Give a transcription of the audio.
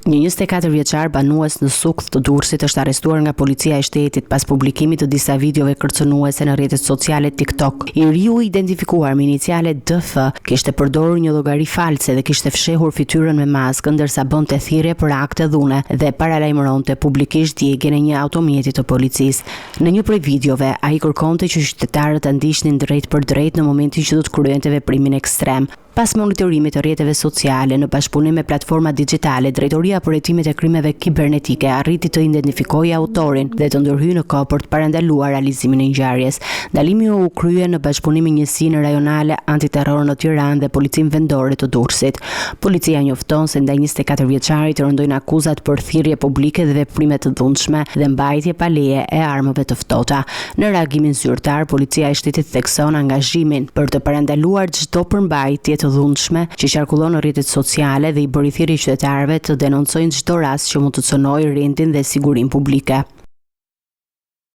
Një 24 vjeçar banues në Sukth të Durrësit është arrestuar nga policia e shtetit pas publikimit të disa videove kërcënuese në rrjetet sociale TikTok. I riu identifikuar me inicialet DF kishte përdorur një llogari false dhe kishte fshehur fytyrën me maskë ndërsa bënte thirrje për akte dhune dhe paralajmëronte publikisht djegjen e një automjeti të policisë. Në një prej videove ai kërkonte që qytetarët ta ndiqnin drejt për drejt në momentin që do të kryente veprimin ekstrem. Pas monitorimit të rrjeteve sociale në bashkëpunim me platforma digjitale, Drejtoria për Hetimet e Krimeve Kibernetike arriti të identifikojë autorin dhe të ndërhyjë në kohë për të parandaluar realizimin e ngjarjes. Ndalimi u krye në bashkëpunim me njësinë rajonale antiterror në Tiranë dhe Policinë Vendore të Durrësit. Policia njofton se ndaj 24 vjeçarit rëndojnë akuzat për thirrje publike dhe veprime të dhunshme dhe mbajtje pa leje e armëve të ftohta. Në reagimin zyrtar, policia e shtetit thekson angazhimin për të parandaluar çdo përmbajtje të dhunshme që qarkullon në rrjetet sociale dhe i bëri thirrje qytetarëve të denoncojnë çdo rast që mund të cënojë rendin dhe sigurinë publike.